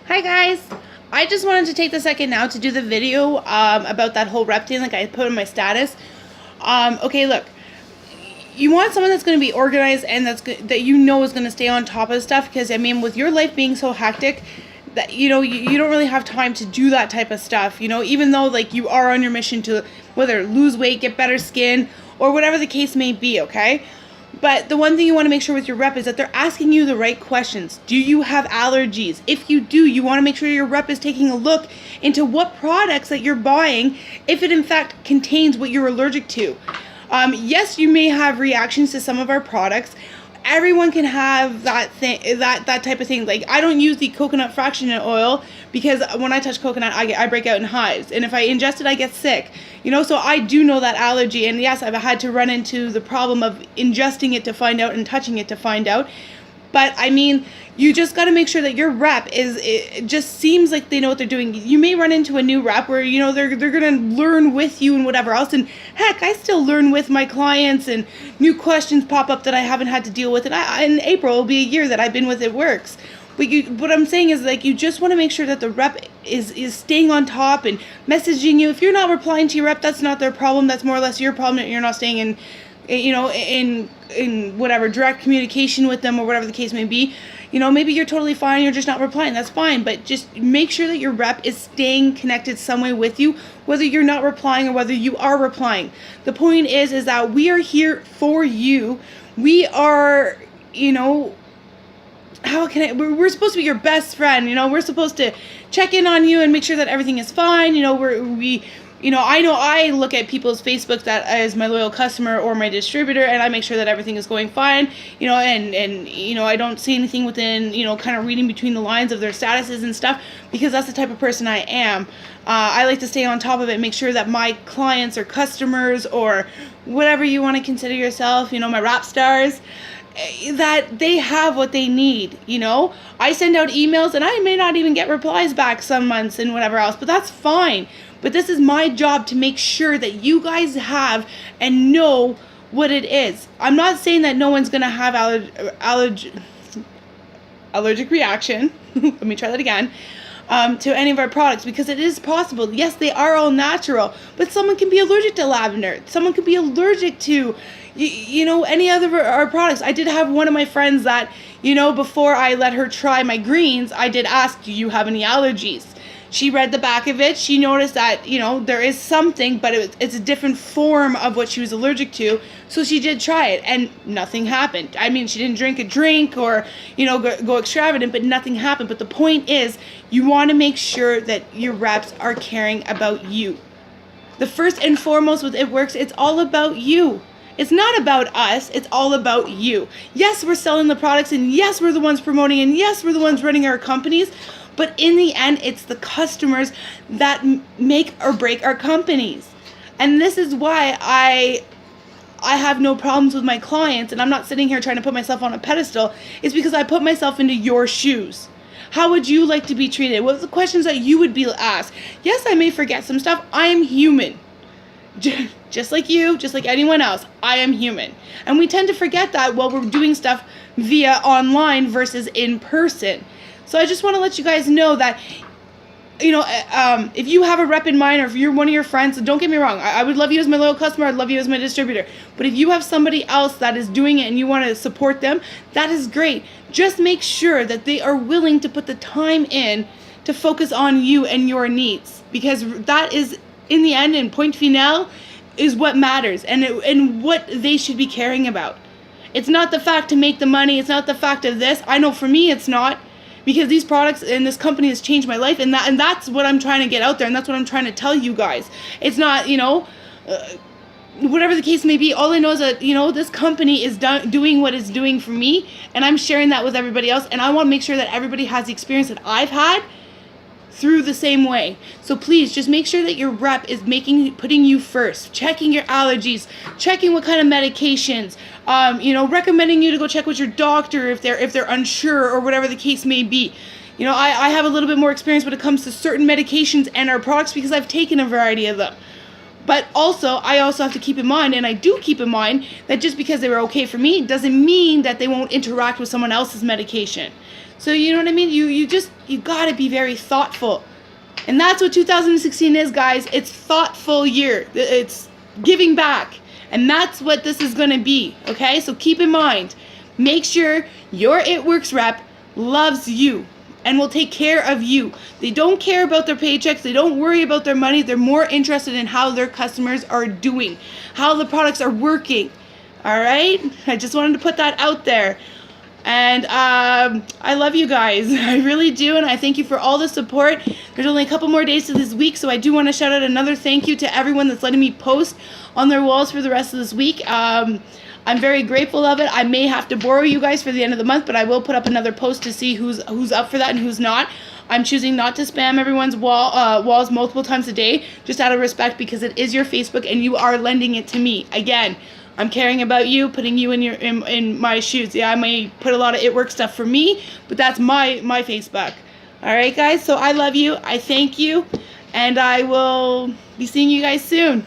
Hi guys, I just wanted to take the second now to do the video about that whole rep thing like I put in my status. Okay, look, you want someone that's going to be organized and that you know is going to stay on top of stuff, because I mean, with your life being so hectic that you don't really have time to do that type of stuff, even though like you are on your mission to whether lose weight, get better skin, or whatever the case may be, okay? But the one thing you want to make sure with your rep is that they're asking you the right questions. Do you have allergies? If you do, you want to make sure your rep is taking a look into what products that you're buying, if it in fact contains what you're allergic to. Yes, you may have reactions to some of our products. Everyone can have that type of thing. Like, I don't use the coconut fractionated oil because when I touch coconut, I break out in hives, and if I ingest it, I get sick. So I do know that allergy, and yes, I've had to run into the problem of ingesting it to find out and touching it to find out. But I mean, you just got to make sure that your rep it just seems like they know what they're doing. You may run into a new rep where they're gonna learn with you and whatever else. And heck, I still learn with my clients, and new questions pop up that I haven't had to deal with. And in April will be a year that I've been with ItWorks. But what I'm saying is, like, you just want to make sure that the rep is staying on top and messaging you. If you're not replying to your rep, that's not their problem. That's more or less your problem that you're not staying in whatever direct communication with them or whatever the case may be. Maybe you're totally fine, you're just not replying. That's fine, but just make sure that your rep is staying connected some way with you, whether you're not replying or whether you are replying. The point is that we are here for you. We are, we're supposed to be your best friend. We're supposed to check in on you and make sure that everything is fine. I know I look at people's Facebooks that as my loyal customer or my distributor, and I make sure that everything is going fine, and I don't see anything within, kind of reading between the lines of their statuses and stuff, because that's the type of person I am. I like to stay on top of it, make sure that my clients or customers or whatever you want to consider yourself, my rap stars, that they have what they need. I send out emails and I may not even get replies back some months and whatever else, but that's fine. But this is my job to make sure that you guys have and know what it is. I'm not saying that no one's going to have allergic reaction. Let me try that again. To any of our products, because it is possible. Yes, they are all natural, but someone can be allergic to lavender. Someone could be allergic to, any other of our products. I did have one of my friends that, before I let her try my greens, I did ask, do you have any allergies? She read the back of it. She noticed that, there is something, but it's a different form of what she was allergic to. So she did try it, and nothing happened. I mean, she didn't drink a drink or, go extravagant, but nothing happened. But the point is, you want to make sure that your reps are caring about you. The first and foremost with ItWorks, it's all about you. It's not about us. It's all about you. Yes, we're selling the products, and yes, we're the ones promoting, and yes, we're the ones running our companies. But in the end, it's the customers that make or break our companies. And this is why I have no problems with my clients, and I'm not sitting here trying to put myself on a pedestal. It's because I put myself into your shoes. How would you like to be treated? What are the questions that you would be asked? Yes, I may forget some stuff. I am human. Just like you, just like anyone else. I am human. And we tend to forget that while we're doing stuff via online versus in person. So I just want to let you guys know that, if you have a rep in mind, or if you're one of your friends, don't get me wrong, I would love you as my loyal customer, I'd love you as my distributor. But if you have somebody else that is doing it and you want to support them, that is great. Just make sure that they are willing to put the time in to focus on you and your needs. Because that is, in the end, and point final, is what matters and what they should be caring about. It's not the fact to make the money, it's not the fact of this. I know for me it's not. Because these products and this company has changed my life, and that's what I'm trying to get out there, and that's what I'm trying to tell you guys. It's not, whatever the case may be, all I know is that, this company is doing what it's doing for me, and I'm sharing that with everybody else, and I want to make sure that everybody has the experience that I've had through the same way. So please just make sure that your rep is putting you first, checking your allergies, checking what kind of medications, recommending you to go check with your doctor if they're unsure or whatever the case may be. I have a little bit more experience when it comes to certain medications and our products because I've taken a variety of them. But also, I also have to keep in mind, and I do keep in mind, that just because they were okay for me doesn't mean that they won't interact with someone else's medication. So you know what I mean? You gotta be very thoughtful. And that's what 2016 is, guys. It's thoughtful year. It's giving back. And that's what this is gonna be, okay? So keep in mind, make sure your ItWorks rep loves you and will take care of you. They don't care about their paychecks. They don't worry about their money. They're more interested in how their customers are doing, how the products are working. All right? I just wanted to put that out there. And I love you guys. I really do. And I thank you for all the support. There's only a couple more days to this week, so I do want to shout out another thank you to everyone that's letting me post on their walls for the rest of this week. I'm very grateful of it. I may have to borrow you guys for the end of the month, but I will put up another post to see who's up for that and who's not. I'm choosing not to spam everyone's walls multiple times a day, just out of respect, because it is your Facebook and you are lending it to me. Again, I'm caring about you, putting you in my shoes. Yeah, I may put a lot of ItWorks stuff for me, but that's my Facebook. All right, guys. So I love you. I thank you, and I will be seeing you guys soon.